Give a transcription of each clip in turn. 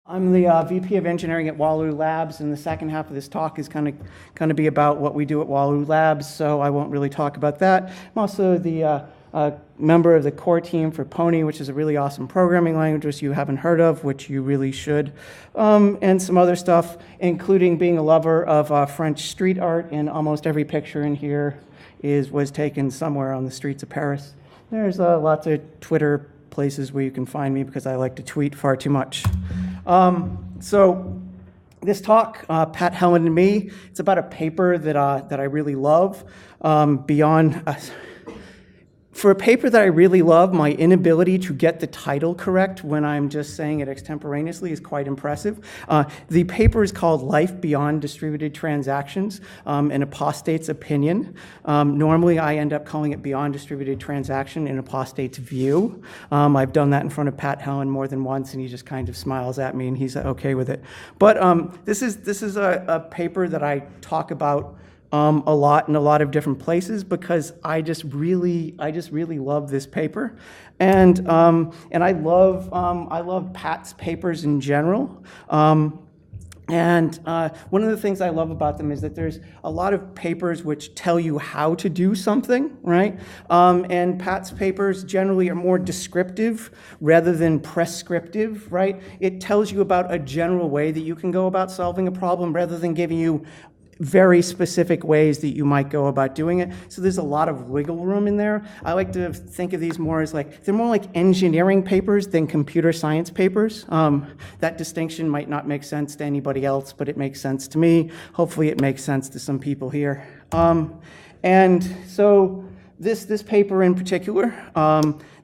I'm the VP of Engineering at Wallaroo Labs, and the second half of this talk is going to be about what we do at Wallaroo Labs, so I won't really talk about that. I'm also the member of the core team for Pony, which is a really awesome programming language which you haven't heard of, which you really should, and some other stuff, including being a lover of French street art, and almost every picture in here was taken somewhere on the streets of Paris. There's lots of Twitter places where you can find me because I like to tweet far too much. So this talk, Pat, Helland, and me, it's about a paper that I really love. For a paper that I really love, my inability to get the title correct when I'm just saying it extemporaneously is quite impressive. The paper is called Life Beyond Distributed Transactions, an Apostate's Opinion. Normally, I end up calling it Beyond Distributed Transaction in Apostate's View. I've done that in front of Pat Helland more than once, and he just kind of smiles at me, and he's okay with it. But this is a paper that I talk about a lot in a lot of different places because I just really love this paper, and I love Pat's papers in general. And one of the things I love about them is that there's a lot of papers which tell you how to do something, right? And Pat's papers generally are more descriptive rather than prescriptive, right? It tells you about a general way that you can go about solving a problem rather than giving you very specific ways that you might go about doing it. So there's a lot of wiggle room in there. I like to think of these more as they're more like engineering papers than computer science papers. That distinction might not make sense to anybody else, but it makes sense to me. Hopefully it makes sense to some people here. And so this paper in particular,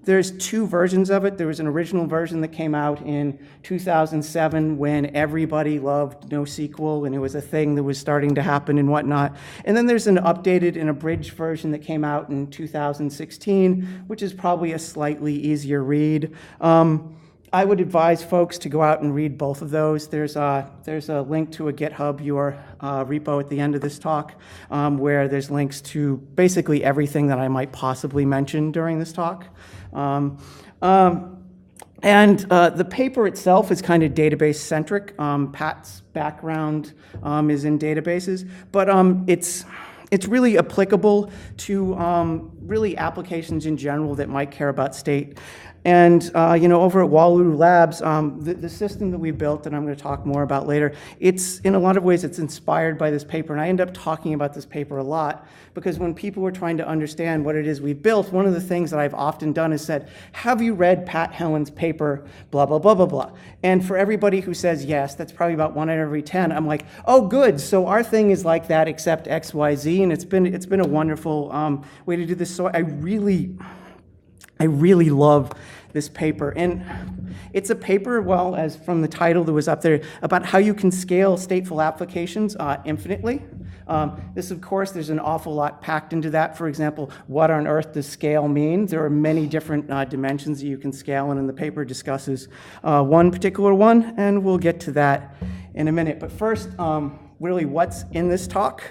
there's two versions of it. There was an original version that came out in 2007 when everybody loved NoSQL and it was a thing that was starting to happen and whatnot. And then there's an updated and abridged version that came out in 2016, which is probably a slightly easier read. I would advise folks to go out and read both of those. There's a link to a GitHub repo at the end of this talk where there's links to basically everything that I might possibly mention during this talk. And the paper itself is kind of database-centric. Pat's background is in databases, but it's really applicable to really applications in general that might care about state. And over at Wallaroo Labs, the system that we built, that I'm going to talk more about later, it's in a lot of ways it's inspired by this paper, and I end up talking about this paper a lot because when people were trying to understand what it is we built, one of the things that I've often done is said, "Have you read Pat Helland's paper? Blah blah blah blah blah." And for everybody who says yes, that's probably about 1 out of every 10. I'm like, "Oh, good. So our thing is like that, except X, Y, Z," and it's been a wonderful way to do this. So I really love this paper. And it's a paper, well, as from the title that was up there, about how you can scale stateful applications infinitely. This, of course, there's an awful lot packed into that. For example, what on earth does scale mean? There are many different dimensions that you can scale, and the paper discusses one particular one, and we'll get to that in a minute. But first, really, what's in this talk?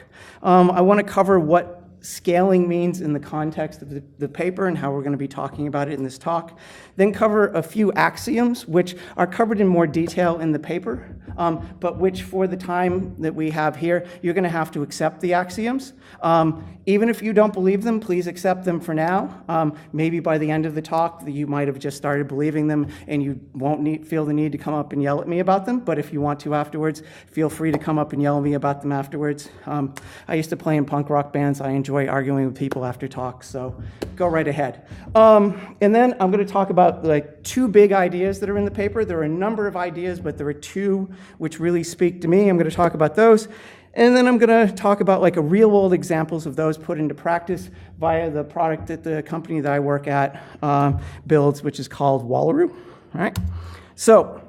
I want to cover what scaling means in the context of the paper and how we're going to be talking about it in this talk. Then cover a few axioms, which are covered in more detail in the paper, but which for the time that we have here, you're going to have to accept the axioms. Even if you don't believe them, please accept them for now. Maybe by the end of the talk, you might have just started believing them and you won't feel the need to come up and yell at me about them, but if you want to afterwards, feel free to come up and yell at me about them afterwards. I used to play in punk rock bands. I enjoy arguing with people after talks, so go right ahead. And then I'm going to talk about two big ideas that are in the paper. There are a number of ideas, but there are two which really speak to me. I'm going to talk about those. And then I'm going to talk about a real-world examples of those put into practice via the product that the company that I work at builds, which is called Wallaroo. All right. So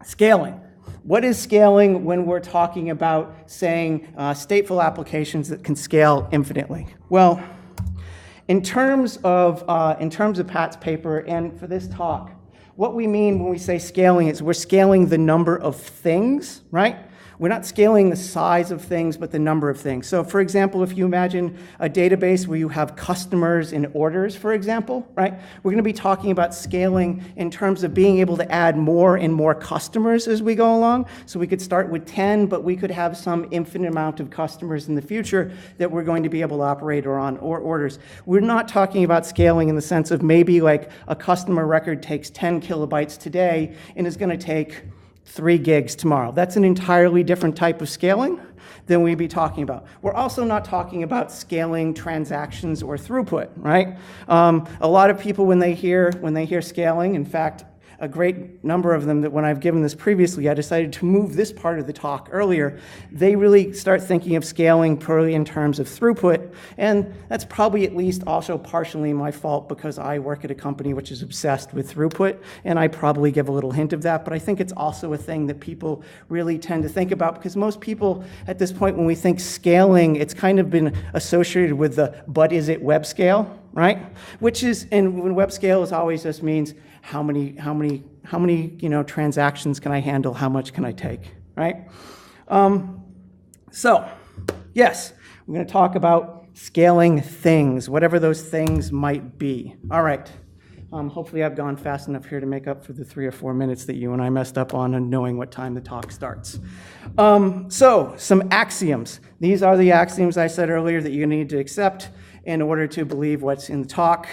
scaling. What is scaling when we're talking about saying stateful applications that can scale infinitely? Well, in terms of Pat's paper and for this talk, what we mean when we say scaling is we're scaling the number of things, right? We're not scaling the size of things, but the number of things. So for example, if you imagine a database where you have customers and orders, for example, right? We're gonna be talking about scaling in terms of being able to add more and more customers as we go along. So we could start with 10, but we could have some infinite amount of customers in the future that we're going to be able to operate on or orders. We're not talking about scaling in the sense of maybe like a customer record takes 10 kilobytes today and is gonna take 3 gigs tomorrow. That's an entirely different type of scaling than we'd be talking about. We're also not talking about scaling transactions or throughput, right? A lot of people, when they hear scaling, in fact, a great number of them that when I've given this previously, I decided to move this part of the talk earlier, they really start thinking of scaling purely in terms of throughput, and that's probably at least also partially my fault because I work at a company which is obsessed with throughput, and I probably give a little hint of that, but I think it's also a thing that people really tend to think about because most people at this point when we think scaling, it's kind of been associated with the but is it web scale, right? Which is, and when web scale is always just means how many transactions can I handle? How much can I take, right? So, yes, we're going to talk about scaling things, whatever those things might be. All right. Hopefully I've gone fast enough here to make up for the 3 or 4 minutes that you and I messed up on and knowing what time the talk starts. So, some axioms. These are the axioms I said earlier that you need to accept in order to believe what's in the talk.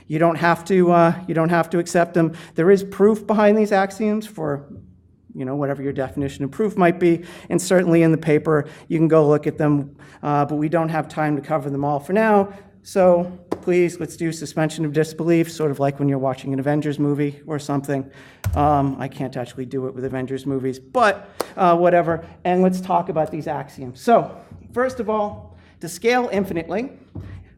You don't have to accept them. There is proof behind these axioms for, whatever your definition of proof might be, and certainly in the paper you can go look at them, but we don't have time to cover them all for now. So please, let's do suspension of disbelief, sort of like when you're watching an Avengers movie or something. I can't actually do it with Avengers movies, but whatever. And let's talk about these axioms. So first of all, to scale infinitely,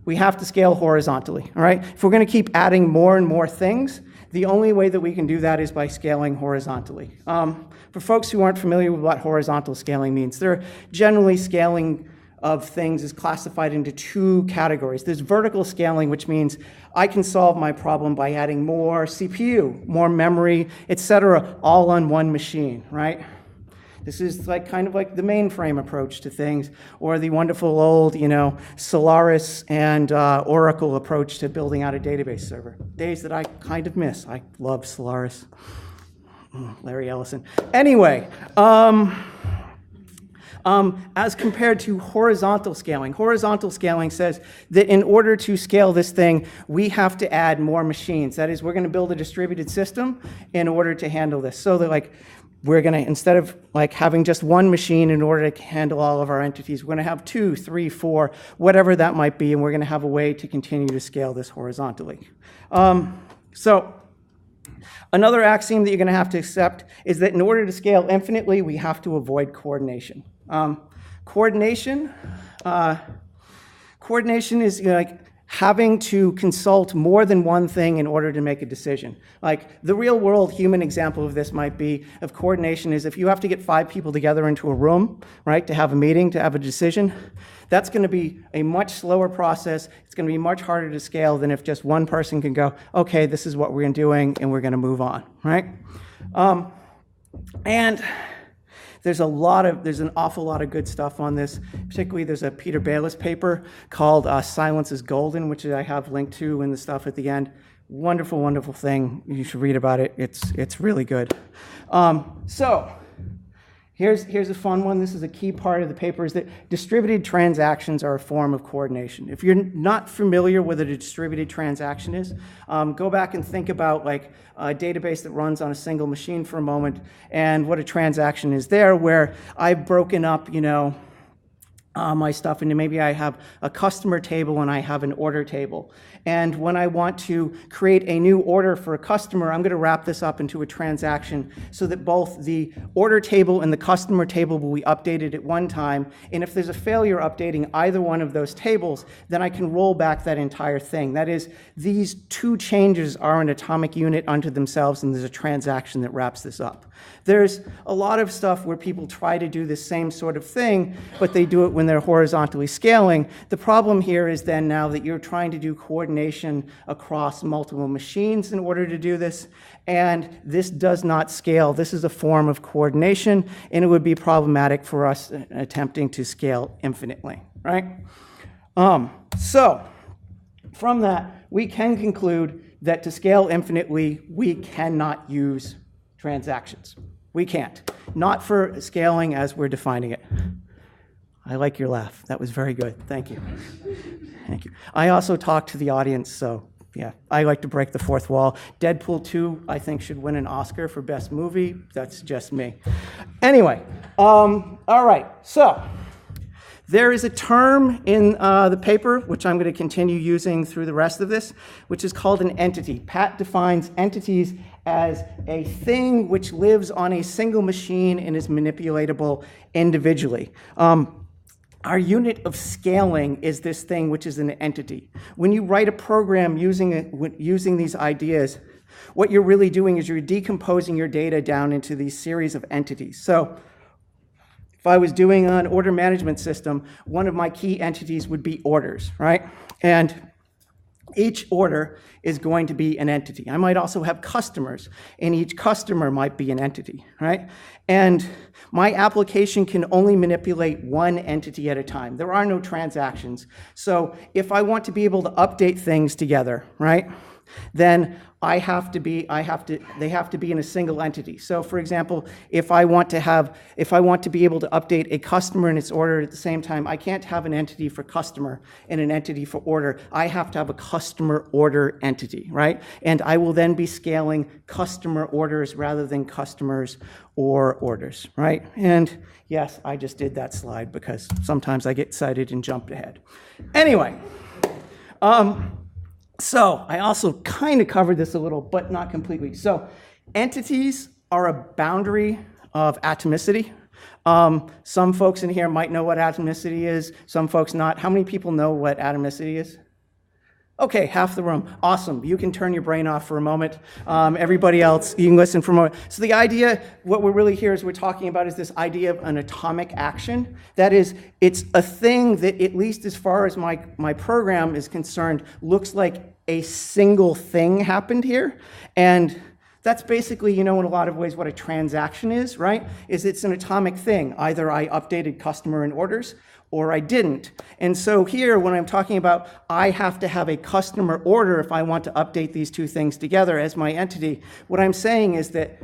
we have to scale horizontally, all right? If we're going to keep adding more and more things, the only way that we can do that is by scaling horizontally. For folks who aren't familiar with what horizontal scaling means, they're generally scaling of things is classified into 2 categories. There's vertical scaling, which means I can solve my problem by adding more CPU, more memory, etc., all on one machine, right? This is kind of like the mainframe approach to things, or the wonderful old, Solaris and Oracle approach to building out a database server. Days that I kind of miss. I love Solaris. Larry Ellison. Anyway, as compared to horizontal scaling says that in order to scale this thing, we have to add more machines. That is, we're going to build a distributed system in order to handle this. So that we're going to, instead of having just one machine in order to handle all of our entities, we're going to have 2, 3, 4, whatever that might be, and we're going to have a way to continue to scale this horizontally. So another axiom that you're going to have to accept is that in order to scale infinitely, we have to avoid coordination. Coordination is having to consult more than one thing in order to make a decision. The real world human example of this might be of coordination is if you have to get 5 people together into a room, right, to have a meeting, to have a decision, that's going to be a much slower process. It's going to be much harder to scale than if just one person can go, okay, this is what we're doing, and we're going to move on, right? And there's an awful lot of good stuff on this. Particularly, there's a Peter Bayless paper called Silence is Golden, which I have linked to in the stuff at the end. Wonderful, wonderful thing. You should read about it. It's really good. So here's a fun one. This is a key part of the paper, is that distributed transactions are a form of coordination. If you're not familiar with what a distributed transaction is, go back and think about a database that runs on a single machine for a moment and what a transaction is there, where I've broken up, my stuff into maybe I have a customer table and I have an order table. And when I want to create a new order for a customer, I'm going to wrap this up into a transaction so that both the order table and the customer table will be updated at one time. And if there's a failure updating either one of those tables, then I can roll back that entire thing. That is, these 2 changes are an atomic unit unto themselves, and there's a transaction that wraps this up. There's a lot of stuff where people try to do the same sort of thing, but they do it when when they're horizontally scaling. The problem here is then now that you're trying to do coordination across multiple machines in order to do this, and this does not scale. This is a form of coordination, and it would be problematic for us attempting to scale infinitely, right? So from that, we can conclude that to scale infinitely, we cannot use transactions. We can't. Not for scaling as we're defining it. I like your laugh. That was very good. Thank you. Thank you. I also talked to the audience, so yeah, I like to break the fourth wall. Deadpool 2, I think, should win an Oscar for Best Movie. That's just me. Anyway, all right, so there is a term in the paper, which I'm going to continue using through the rest of this, which is called an entity. Pat defines entities as a thing which lives on a single machine and is manipulatable individually. Our unit of scaling is this thing which is an entity. When you write a program using these ideas, what you're really doing is you're decomposing your data down into these series of entities. So if I was doing an order management system, one of my key entities would be orders, right? And each order is going to be an entity. I might also have customers, and each customer might be an entity, right? And my application can only manipulate one entity at a time. There are no transactions. So if I want to be able to update things together, right, then they have to be in a single entity. So for example, if I want to be able to update a customer and its order at the same time, I can't have an entity for customer and an entity for order. I have to have a customer order entity, right? And I will then be scaling customer orders rather than customers or orders, right? And yes, I just did that slide because sometimes I get excited and jumped ahead. Anyway, so I also kind of covered this a little, but not completely. So entities are a boundary of atomicity. Some folks in here might know what atomicity is, some folks not. How many people know what atomicity is? Okay, half the room. Awesome. You can turn your brain off for a moment. Everybody else, you can listen for a moment. So the idea, what we're really here is we're talking about is this idea of an atomic action. That is, it's a thing that, at least as far as my program is concerned, looks like a single thing happened here. And that's basically, in a lot of ways what a transaction is, right? Is it's an atomic thing. Either I updated customer and orders, or I didn't. And so here, when I'm talking about I have to have a customer order if I want to update these two things together as my entity, what I'm saying is that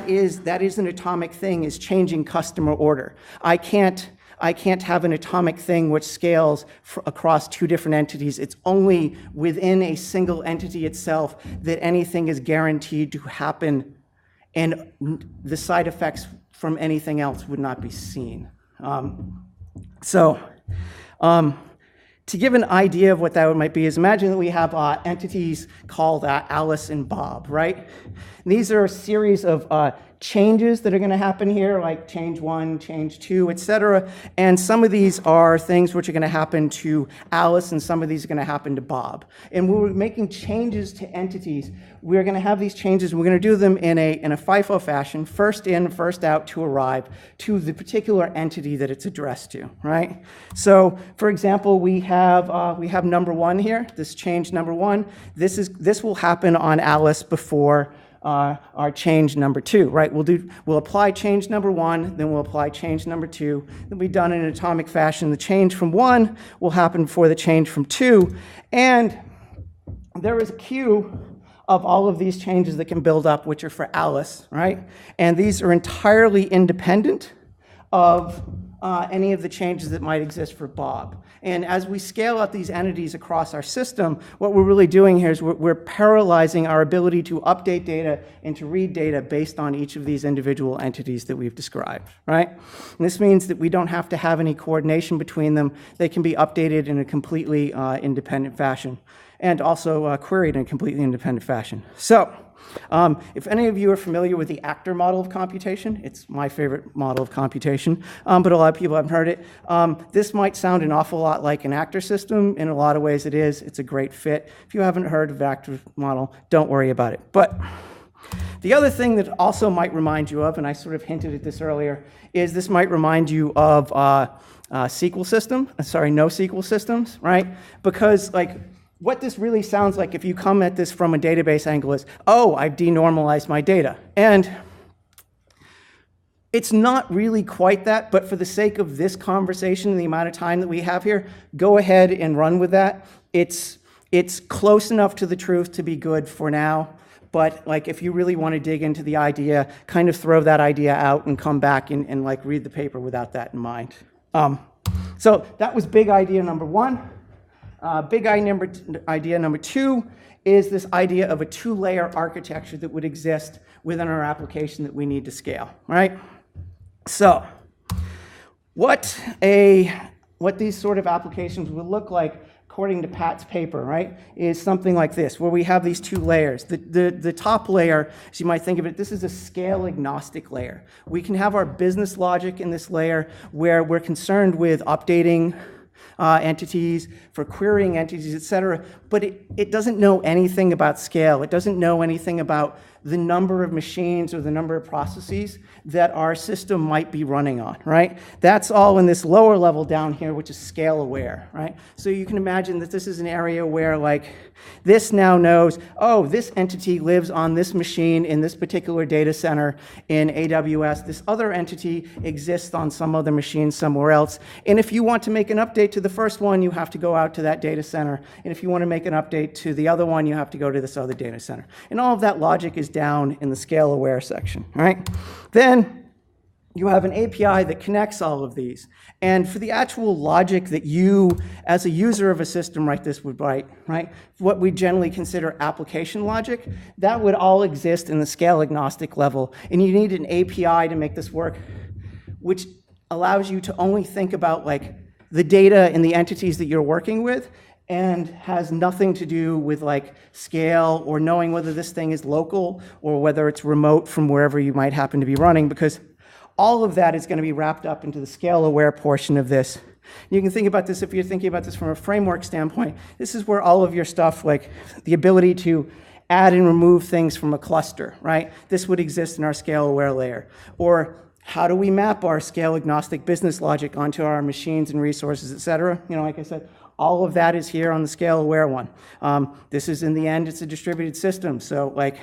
is an atomic thing, is changing customer order. I can't have an atomic thing which scales across two different entities. It's only within a single entity itself that anything is guaranteed to happen, and the side effects from anything else would not be seen. So to give an idea of what that might be is imagine that we have entities called Alice and Bob, right? And these are a series of changes that are going to happen here, like change 1, change 2, etc. And some of these are things which are going to happen to Alice, and some of these are going to happen to Bob. And when we're making changes to entities, we're going to have these changes, and we're going to do them in a FIFO fashion, first in, first out to arrive to the particular entity that it's addressed to, right? So, for example, we have number 1 here, this change number 1. This will happen on Alice before our change number 2, right? We'll apply change number 1, then we'll apply change number 2. It'll be done in an atomic fashion. The change from 1 will happen before the change from 2, and there is a queue of all of these changes that can build up, which are for Alice, right? And these are entirely independent of any of the changes that might exist for Bob. And as we scale out these entities across our system, what we're really doing here is we're parallelizing our ability to update data and to read data based on each of these individual entities that we've described, right? And this means that we don't have to have any coordination between them. They can be updated in a completely independent fashion, and also queried in a completely independent fashion. So, if any of you are familiar with the actor model of computation, it's my favorite model of computation, but a lot of people haven't heard it. This might sound an awful lot like an actor system. In a lot of ways it is. It's a great fit. If you haven't heard of the actor model, don't worry about it. But The other thing that also might remind you of, and I sort of hinted at this earlier, is this might remind you of NoSQL systems, right? Because like what this really sounds like if you come at this from a database angle is, oh, I've denormalized my data. And it's not really quite that, but for the sake of this conversation and the amount of time that we have here, go ahead and run with that. It's close enough to the truth to be good for now, but like if you really want to dig into the idea, kind of throw that idea out and come back and like read the paper without that in mind. So that was big idea number one. Idea number two is this idea of a two-layer architecture that would exist within our application that we need to scale, right? So what these sort of applications would look like, according to Pat's paper, right, is something like this, where we have these two layers. The top layer, as you might think of it, this is a scale-agnostic layer. We can have our business logic in this layer where we're concerned with updating entities, for querying entities, et cetera, but it doesn't know anything about scale. It doesn't know anything about the number of machines or the number of processes that our system might be running on, right? That's all in this lower level down here, which is scale aware, right? So you can imagine that this is an area where like this now knows, oh, this entity lives on this machine in this particular data center in AWS. This other entity exists on some other machine somewhere else. And if you want to make an update to the first one, you have to go out to that data center. And if you want to make an update to the other one, you have to go to this other data center. And all of that logic is down in the scale aware section, right? Then you have an API that connects all of these. And for the actual logic that you, as a user of a system like this, would write, right? What we generally consider application logic, that would all exist in the scale agnostic level. And you need an API to make this work, which allows you to only think about like the data and the entities that you're working with, and has nothing to do with like scale or knowing whether this thing is local or whether it's remote from wherever you might happen to be running, because all of that is going to be wrapped up into the scale aware portion of this. You can think about this, if you're thinking about this from a framework standpoint, this is where all of your stuff, like the ability to add and remove things from a cluster, right? This would exist in our scale aware layer. Or how do we map our scale agnostic business logic onto our machines and resources, et cetera? You know, like I said, all of that is here on the scale aware one. This is, in the end, it's a distributed system. So like,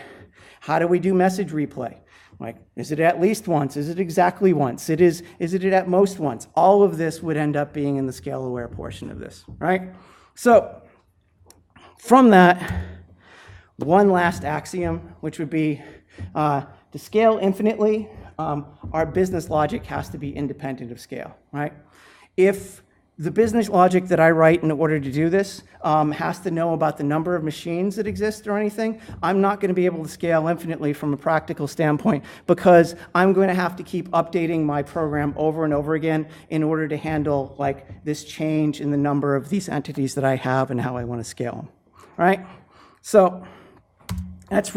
how do we do message replay? Like, is it at least once? Is it exactly once? Is it at most once? All of this would end up being in the scale aware portion of this, right? So from that, one last axiom, which would be to scale infinitely, our business logic has to be independent of scale, right? If the business logic that I write in order to do this has to know about the number of machines that exist or anything, I'm not going to be able to scale infinitely from a practical standpoint, because I'm going to have to keep updating my program over and over again in order to handle like this change in the number of these entities that I have and how I want to scale them, right? So that's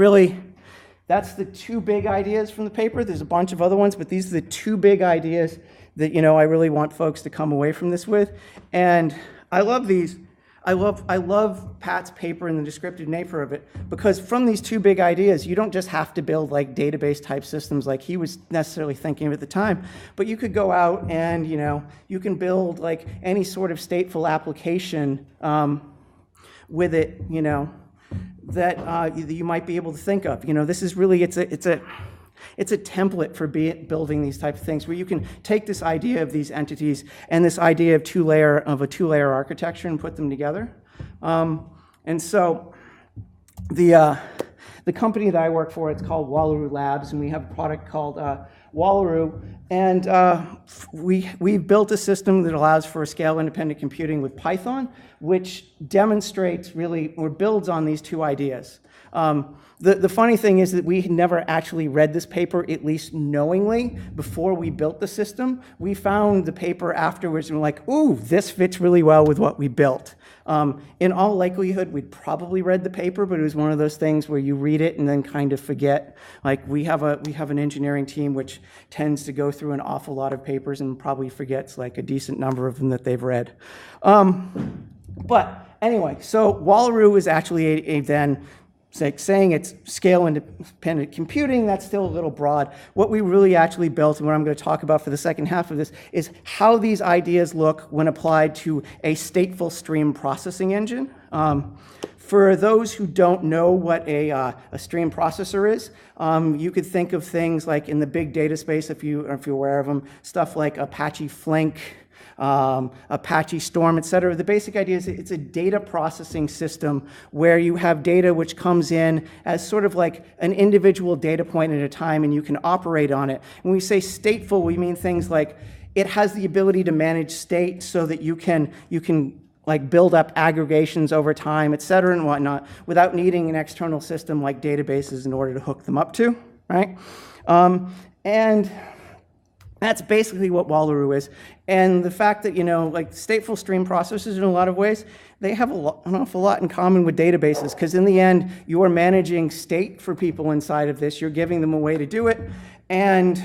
the two big ideas from the paper. There's a bunch of other ones, but these are the two big ideas that, you know, I really want folks to come away from this with. And I love these. I love Pat's paper and the descriptive nature of it, because from these two big ideas, you don't just have to build like database type systems like he was necessarily thinking of at the time, but you could go out and, you know, you can build like any sort of stateful application with it, you know, that you might be able to think of. You know, this is really, it's a template for building these types of things, where you can take this idea of these entities and this idea of a two-layer architecture and put them together. And so the company that I work for, it's called Wallaroo Labs, and we have a product called Wallaroo, and we've built a system that allows for scale-independent computing with Python, which demonstrates really, or builds on these two ideas. The funny thing is that we had never actually read this paper, at least knowingly, before we built the system. We found the paper afterwards and we're like, ooh, this fits really well with what we built. In all likelihood, we'd probably read the paper, but it was one of those things where you read it and then kind of forget. Like we have an engineering team which tends to go through an awful lot of papers and probably forgets like a decent number of them that they've read. But anyway, so Wallaroo is actually then saying it's scale-independent computing, that's still a little broad. What we really actually built, and what I'm going to talk about for the second half of this, is how these ideas look when applied to a stateful stream processing engine. For those who don't know what a stream processor is, you could think of things like in the big data space, if you're aware of them, stuff like Apache Flink, Apache Storm, et cetera. The basic idea is it's a data processing system where you have data which comes in as sort of like an individual data point at a time, and you can operate on it. When we say stateful, we mean things like it has the ability to manage state so that you can like build up aggregations over time, et cetera, and whatnot, without needing an external system like databases in order to hook them up to, right? And that's basically what Wallaroo is. And the fact that, like stateful stream processors in a lot of ways, they have an awful lot in common with databases, because in the end, you are managing state for people inside of this. You're giving them a way to do it, and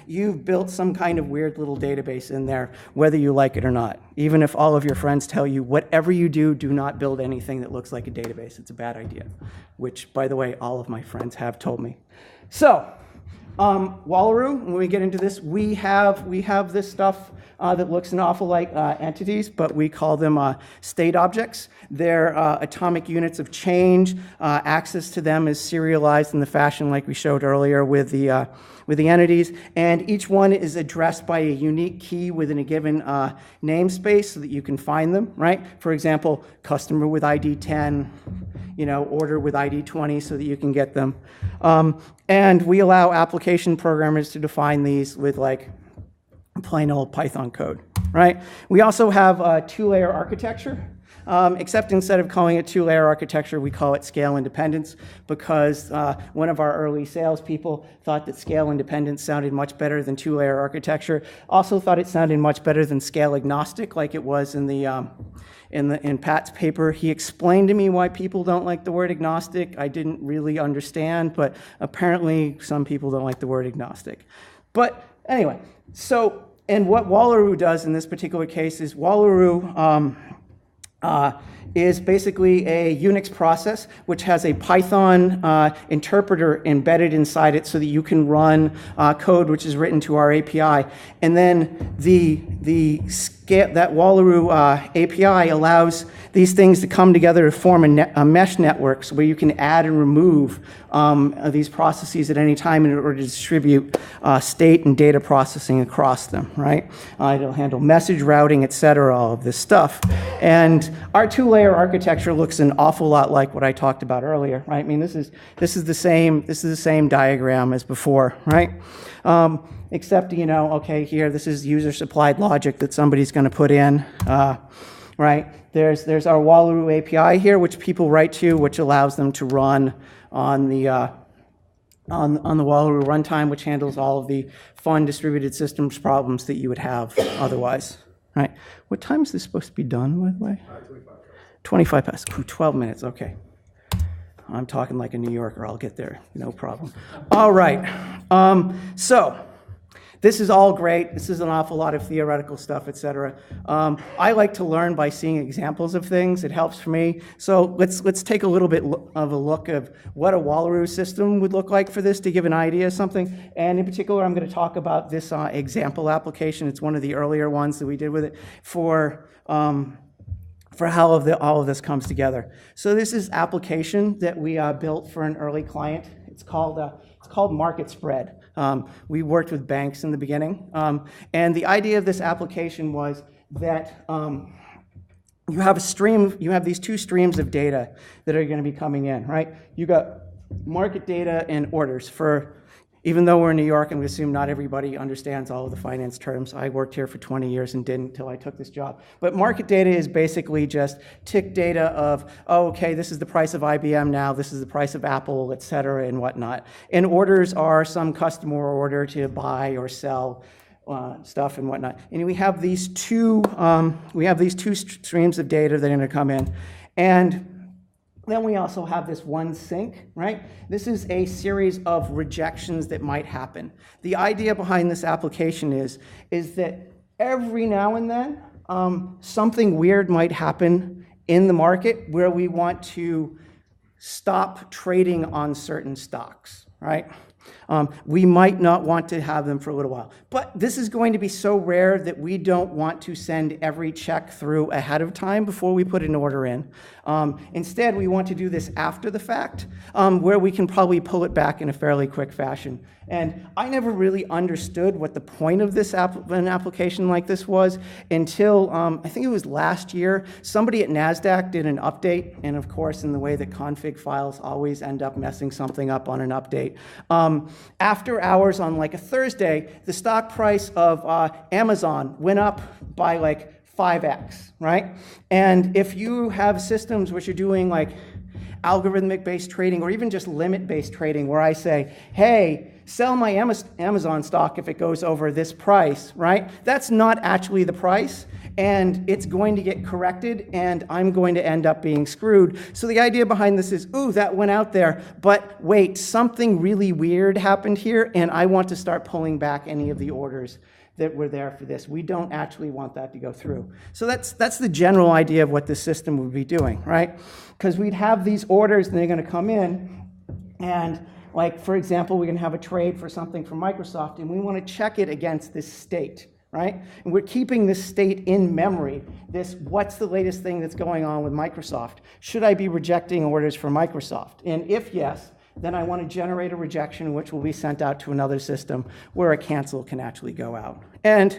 you've built some kind of weird little database in there, whether you like it or not. Even if all of your friends tell you, whatever you do, do not build anything that looks like a database. It's a bad idea, which, by the way, all of my friends have told me. So, Wallaroo, when we get into this, we have this stuff that looks an awful like entities, but we call them state objects. They're atomic units of change. Access to them is serialized in the fashion like we showed earlier with the entities, and each one is addressed by a unique key within a given namespace so that you can find them, right? For example, customer with ID 10, order with ID 20 so that you can get them. And we allow application programmers to define these with like plain old Python code, right? We also have a two-layer architecture, except instead of calling it two-layer architecture, we call it scale independence, because one of our early salespeople thought that scale independence sounded much better than two-layer architecture. Also thought it sounded much better than scale agnostic, like it was in Pat's paper. He explained to me why people don't like the word agnostic. I didn't really understand, but apparently some people don't like the word agnostic. But anyway, so, and what Wallaroo does in this particular case is Wallaroo is basically a Unix process which has a Python interpreter embedded inside it so that you can run code which is written to our API. And then that Wallaroo API allows these things to come together to form a mesh network so where you can add and remove these processes at any time in order to distribute state and data processing across them, right? It'll handle message routing, et cetera, all of this stuff. And our two-layer architecture looks an awful lot like what I talked about earlier, right? I mean, this is the same diagram as before, right? Except, okay, here, this is user-supplied logic that somebody's going to put in, right? There's our Wallaroo API here, which people write to, which allows them to run on the Wallaroo runtime, which handles all of the fun distributed systems problems that you would have otherwise, right? What time is this supposed to be done, by the way? 25 past. Ooh, 12 minutes, okay. I'm talking like a New Yorker. I'll get there, no problem. All right, so this is all great. This is an awful lot of theoretical stuff, et cetera. I like to learn by seeing examples of things. It helps for me. So let's take a little bit of a look of what a Wallaroo system would look like for this to give an idea of something. And in particular, I'm going to talk about this example application. It's one of the earlier ones that we did with it for how all of this comes together. So this is application that we built for an early client. It's called Market Spread. We worked with banks in the beginning. And the idea of this application was that you have these two streams of data that are going to be coming in, right? You got market data and orders for, even though we're in New York, and we assume not everybody understands all of the finance terms. I worked here for 20 years and didn't until I took this job. But market data is basically just tick data of, oh, okay, this is the price of IBM now, this is the price of Apple, et cetera, and whatnot. And orders are some customer order to buy or sell stuff and whatnot. And we have these two streams of data that are going to come in. And then we also have this one sink, right? This is a series of rejections that might happen. The idea behind this application is that every now and then, something weird might happen in the market where we want to stop trading on certain stocks, right? We might not want to have them for a little while. But this is going to be so rare that we don't want to send every check through ahead of time before we put an order in. Instead, we want to do this after the fact, where we can probably pull it back in a fairly quick fashion. And I never really understood what the point of this an application like this was until, I think it was last year, somebody at NASDAQ did an update, and of course, in the way that config files always end up messing something up on an update. After hours on like a Thursday, the stock price of Amazon went up by like 5x, right? And if you have systems which are doing like algorithmic-based trading or even just limit-based trading where I say, hey, sell my Amazon stock if it goes over this price, right? That's not actually the price, and it's going to get corrected, and I'm going to end up being screwed. So the idea behind this is, ooh, that went out there, but wait, something really weird happened here, and I want to start pulling back any of the orders that were there for this. We don't actually want that to go through. So that's the general idea of what this system would be doing, right? Because we'd have these orders, and they're going to come in, and like, for example, we're going to have a trade for something from Microsoft, and we want to check it against this state, right? And we're keeping this state in memory, this what's the latest thing that's going on with Microsoft? Should I be rejecting orders for Microsoft? And if yes, then I want to generate a rejection which will be sent out to another system where a cancel can actually go out. And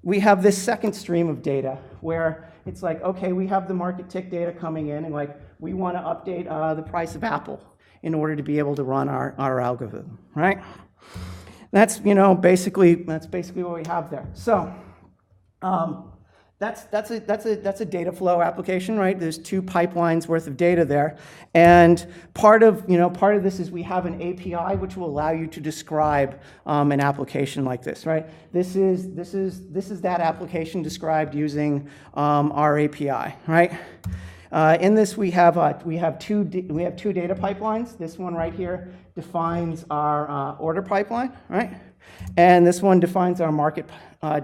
we have this second stream of data where it's like, okay, we have the market tick data coming in, and like, we want to update the price of Apple in order to be able to run our algorithm, right? That's, basically what we have there. So that's a data flow application, right? There's 2 pipelines worth of data there, and part of this is we have an API which will allow you to describe an application like this, right? This is that application described using our API, right? In this, we have two data pipelines. This one right here defines our order pipeline, right? And this one defines our market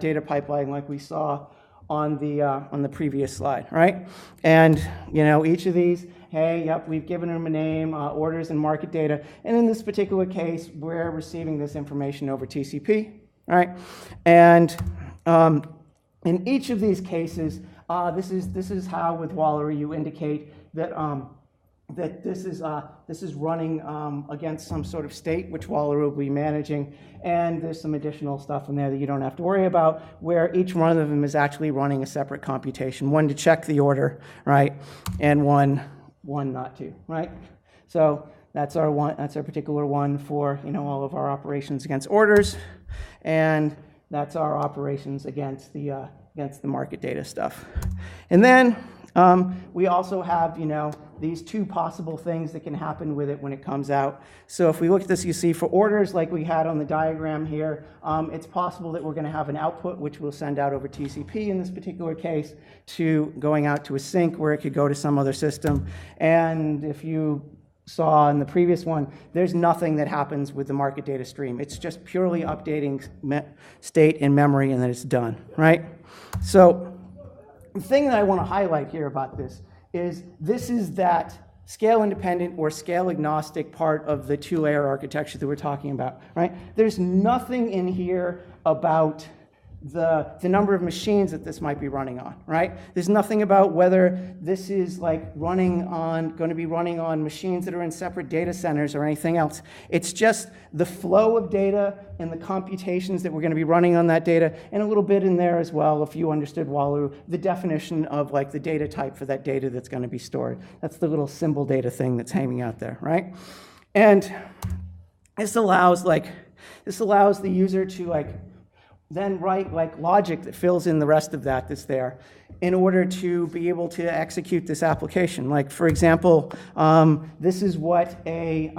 data pipeline, like we saw on the previous slide, right? And each of these, hey, yep, we've given them a name, orders and market data. And in this particular case, we're receiving this information over TCP, right? And in each of these cases, this is how with Wallaroo you indicate that that this is running against some sort of state which Wallaroo will be managing, and there's some additional stuff in there that you don't have to worry about, where each one of them is actually running a separate computation, one to check the order, right, and one not to, right? So that's our particular one for all of our operations against orders, and that's our operations against the market data stuff. And then we also have, these 2 possible things that can happen with it when it comes out. So if we look at this, you see for orders like we had on the diagram here, it's possible that we're going to have an output which we'll send out over TCP in this particular case to going out to a sink where it could go to some other system. And if you saw in the previous one, there's nothing that happens with the market data stream. It's just purely updating state in memory, and then it's done, right? So the thing that I want to highlight here about this is that scale-independent or scale-agnostic part of the 2-layer architecture that we're talking about, right? There's nothing in here about the number of machines that this might be running on, right? There's nothing about whether this is like going to be running on machines that are in separate data centers or anything else. It's just the flow of data and the computations that we're going to be running on that data, and a little bit in there as well, if you understood Wallaroo, the definition of like the data type for that data that's going to be stored. That's the little symbol data thing that's hanging out there, right? And this allows the user to then write logic that fills in the rest of that's there in order to be able to execute this application. Like, for example, this is what the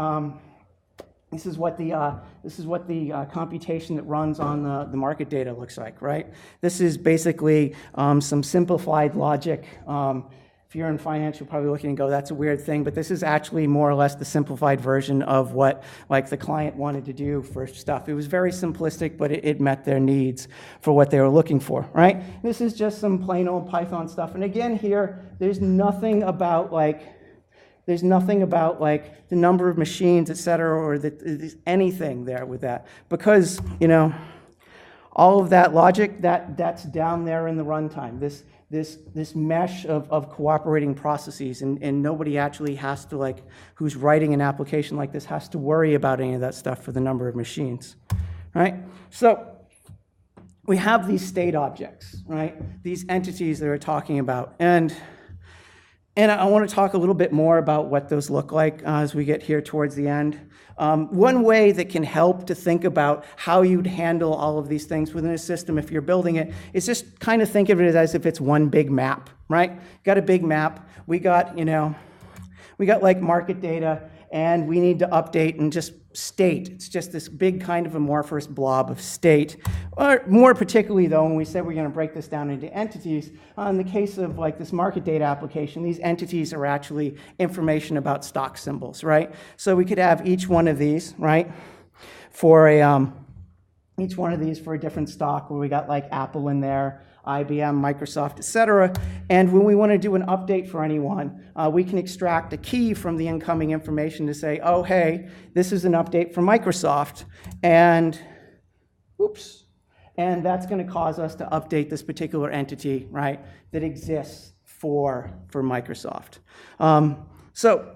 computation that runs on the market data looks like, right? This is basically some simplified logic. If you're in finance, you're probably looking and go, that's a weird thing, but this is actually more or less the simplified version of what the client wanted to do for stuff. It was very simplistic, but it met their needs for what they were looking for, right? This is just some plain old Python stuff. And again here, there's nothing about There's nothing about like the number of machines, et cetera, or anything there with that. Because, you know, all of that logic, that's down there in the runtime. This mesh of cooperating processes, and nobody actually has to, like, who's writing an application like this has to worry about any of that stuff for the number of machines, right? So we have these state objects, right? These entities that we're talking about. And I want to talk a little bit more about what those look like as we get here towards the end. One way that can help to think about how you'd handle all of these things within a system if you're building it is just kind of think of it as if it's one big map, right? Got a big map. We got like market data, and we need to update and just state. It's just this big kind of amorphous blob of state. Or more particularly, though, when we said we're going to break this down into entities, in the case of like this market data application, these entities are actually information about stock symbols, right? So we could have each one of these, right, for a each one of these for a different stock, where we got like Apple in there, IBM, Microsoft, et cetera. And when we want to do an update for anyone, we can extract a key from the incoming information to say, oh, hey, this is an update for Microsoft, and oops, and that's going to cause us to update this particular entity, right, that exists for Microsoft. So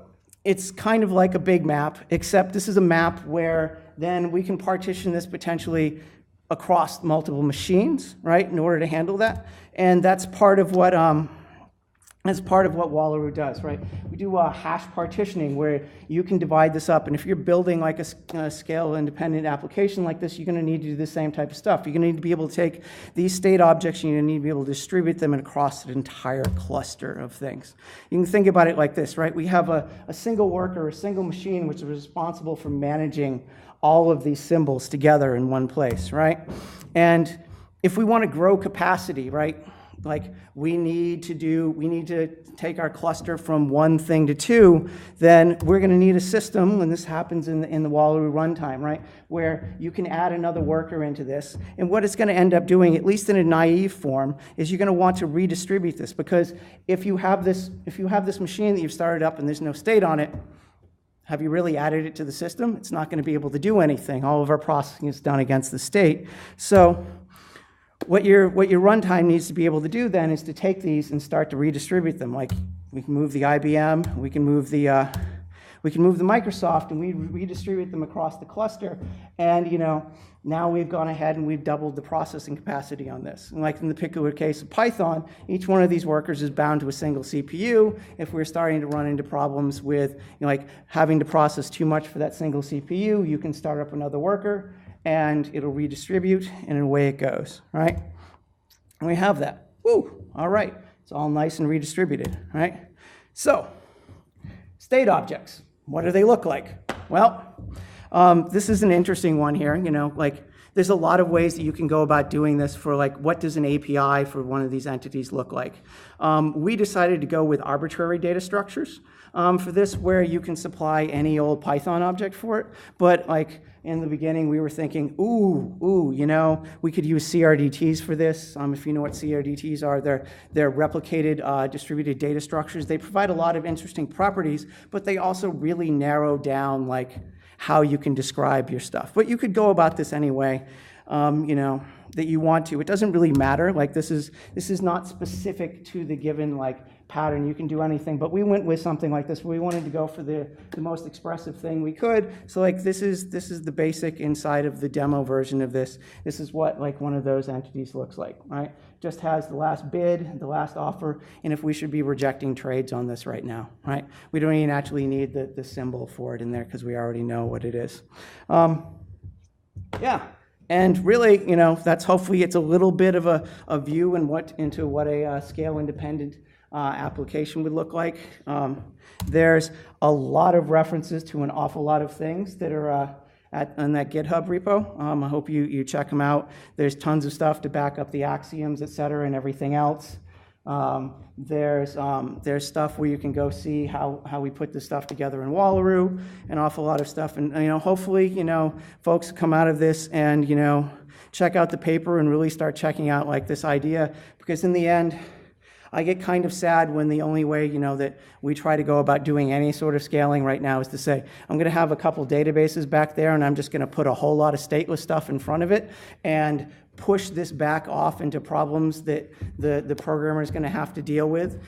it's kind of like a big map, except this is a map where then we can partition this potentially across multiple machines, right, in order to handle that. And that's part of what Wallaroo does, right? We do hash partitioning, where you can divide this up. And if you're building like a scale-independent application like this, you're going to need to do the same type of stuff. You're going to need to be able to take these state objects, and you're going to need to be able to distribute them across an entire cluster of things. You can think about it like this, right? We have a single worker, a single machine, which is responsible for managing all of these symbols together in one place, right? And if we want to grow capacity, right, like we need to take our cluster from one thing to two, then we're going to need a system, and this happens in the Wallaroo runtime, right, where you can add another worker into this. And what it's going to end up doing, at least in a naive form, is you're going to want to redistribute this, because if you have this machine that you've started up and there's no state on it, have you really added it to the system? It's not going to be able to do anything. All of our processing is done against the state. So what your runtime needs to be able to do then is to take these and start to redistribute them. Like we can move the IBM, we can move the Microsoft, and we redistribute them across the cluster. And now we've gone ahead and we've doubled the processing capacity on this. And like in the particular case of Python, each one of these workers is bound to a single CPU. If we're starting to run into problems with like having to process too much for that single CPU, you can start up another worker, and it'll redistribute, and away it goes, right? And we have that. Woo, all right. It's all nice and redistributed, right? So, state objects, what do they look like? Well, this is an interesting one here. Like there's a lot of ways that you can go about doing this for like, what does an API for one of these entities look like? We decided to go with arbitrary data structures for this, where you can supply any old Python object for it. But like in the beginning, we were thinking, we could use CRDTs for this. If you know what CRDTs are, they're replicated distributed data structures. They provide a lot of interesting properties, but they also really narrow down like how you can describe your stuff. But you could go about this anyway, that you want to. It doesn't really matter. Like this is not specific to the given like pattern. You can do anything, but we went with something like this. We wanted to go for the most expressive thing we could. So like this is the basic inside of the demo version of this. This is what like one of those entities looks like, right? Just has the last bid, the last offer, and if we should be rejecting trades on this right now, right? We don't even actually need the symbol for it in there, because we already know what it is. Yeah. And really, that's hopefully it's a little bit of a view into what a scale-independent application would look like. There's a lot of references to an awful lot of things that are on that GitHub repo. I hope you check them out. There's tons of stuff to back up the axioms, et cetera, and everything else. There's stuff where you can go see how we put this stuff together in Wallaroo, an awful lot of stuff. And hopefully, folks come out of this and check out the paper and really start checking out like this idea, because in the end, I get kind of sad when the only way, that we try to go about doing any sort of scaling right now is to say, I'm going to have a couple databases back there, and I'm just going to put a whole lot of stateless stuff in front of it, and push this back off into problems that the programmer is going to have to deal with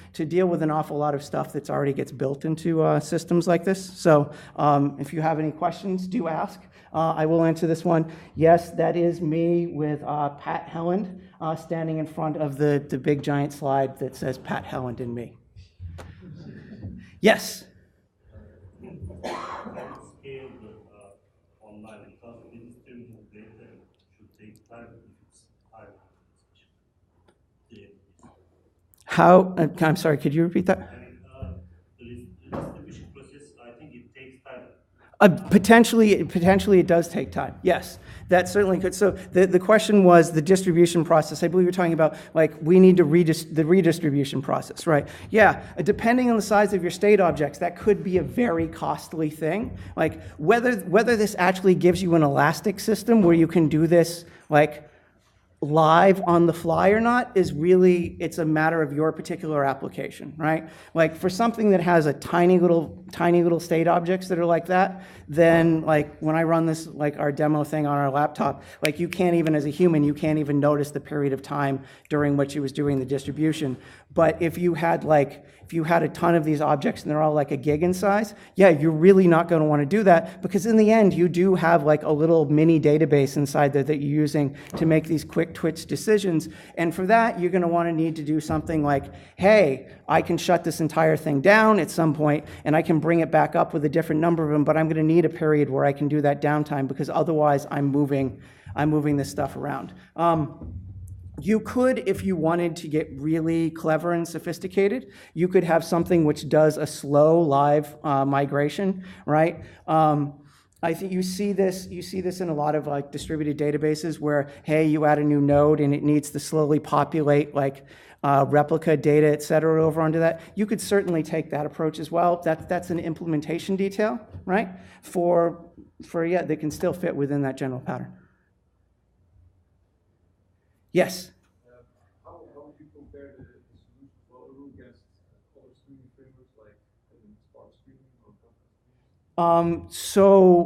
an awful lot of stuff that's already gets built into systems like this. So if you have any questions, do ask. I will answer this one. Yes, that is me with Pat Helland standing in front of the big giant slide that says Pat Helland and me. Yes? Scale online because the distribution of data should take time if it's high. How? I'm sorry, could you repeat that? The distribution process, I think it takes time. Potentially it does take time. Yes, that certainly could. So the question was the distribution process. I believe you're talking about we need to the redistribution process, right? Yeah, depending on the size of your state objects, that could be a very costly thing. Whether this actually gives you an elastic system where you can do this live on the fly or not is really, it's a matter of your particular application, right? For something that has a tiny little state objects that are like that, then when I run this, our demo thing on our laptop, you can't even, as a human, you can't even notice the period of time during which it was doing the distribution. But if you had a ton of these objects and they're all a gig in size, yeah, you're really not going to want to do that, because in the end, you do have a little mini database inside there that you're using to make these quick twitch decisions. And for that, you're going to want to need to do something hey, I can shut this entire thing down at some point and I can bring it back up with a different number of them, but I'm going to need a period where I can do that downtime, because otherwise I'm moving this stuff around. You could, if you wanted to get really clever and sophisticated, you could have something which does a slow live migration, right? I think you see this in a lot of distributed databases where, hey, you add a new node and it needs to slowly populate replica data, et cetera, over onto that. You could certainly take that approach as well. That's an implementation detail, right? That can still fit within that general pattern. Yes? How would you compare the solution of Wallaroo against other streaming frameworks like Spark Streaming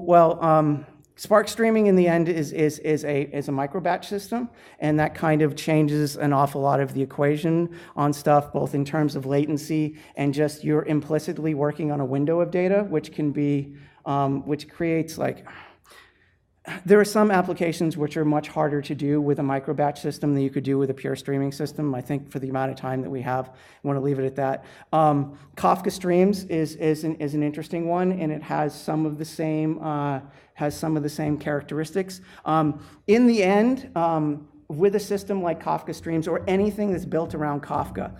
or Spark Streaming in the end is a micro batch system, and that kind of changes an awful lot of the equation on stuff, both in terms of latency and just you're implicitly working on a window of data, which can be, which creates there are some applications which are much harder to do with a micro batch system than you could do with a pure streaming system. I think for the amount of time that we have, I want to leave it at that. Kafka Streams is an interesting one, and it has some of the same characteristics. In the end, with a system like Kafka Streams or anything that's built around Kafka,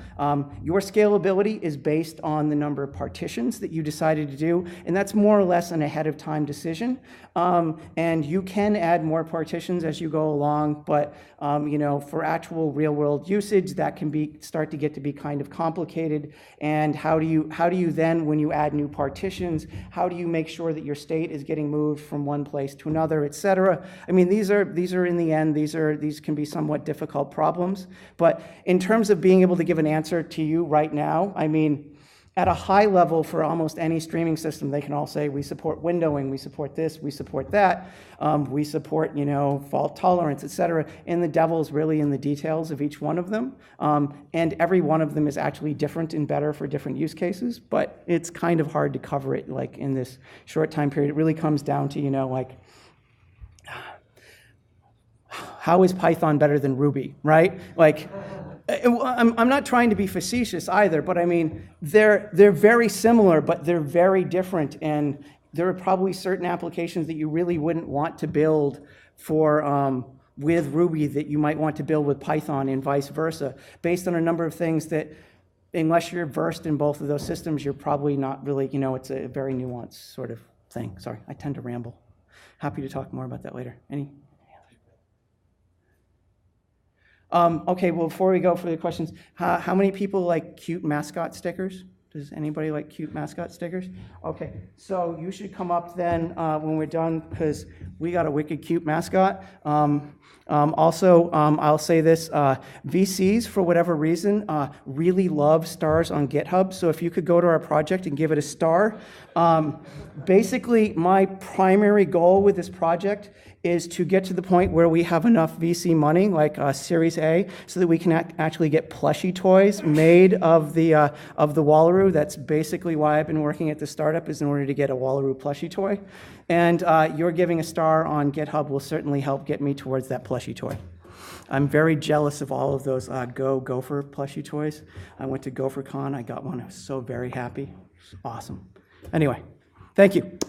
your scalability is based on the number of partitions that you decided to do, and that's more or less an ahead of time decision. And you can add more partitions as you go along, but for actual real world usage, that can start to get to be kind of complicated. And how do you then, when you add new partitions, how do you make sure that your state is getting moved from one place to another, et cetera? I mean, these are in the end, these can be somewhat difficult problems. But in terms of being able to give an answer to you right now, I mean, at a high level for almost any streaming system, they can all say, we support windowing, we support this, we support that, we support, fault tolerance, et cetera. And the devil's really in the details of each one of them. And every one of them is actually different and better for different use cases, but it's kind of hard to cover it in this short time period. It really comes down to, how is Python better than Ruby, right? I'm not trying to be facetious either, but I mean, they're very similar, but they're very different, and there are probably certain applications that you really wouldn't want to build for with Ruby that you might want to build with Python, and vice versa, based on a number of things that, unless you're versed in both of those systems, you're probably not really, it's a very nuanced sort of thing. Sorry, I tend to ramble. Happy to talk more about that later. Okay, well, before we go for the questions, how many people like cute mascot stickers? Does anybody like cute mascot stickers? Okay, so you should come up then when we're done, because we got a wicked cute mascot. Also, I'll say this, VCs, for whatever reason, really love stars on GitHub, so if you could go to our project and give it a star. Basically, my primary goal with this project is to get to the point where we have enough VC money, like Series A, so that we can actually get plushie toys made of the Wallaroo. That's basically why I've been working at the startup, is in order to get a Wallaroo plushie toy. And your giving a star on GitHub will certainly help get me towards that plushie toy. I'm very jealous of all of those Gopher plushie toys. I went to GopherCon, I got one, I was so very happy. Awesome. Anyway, thank you.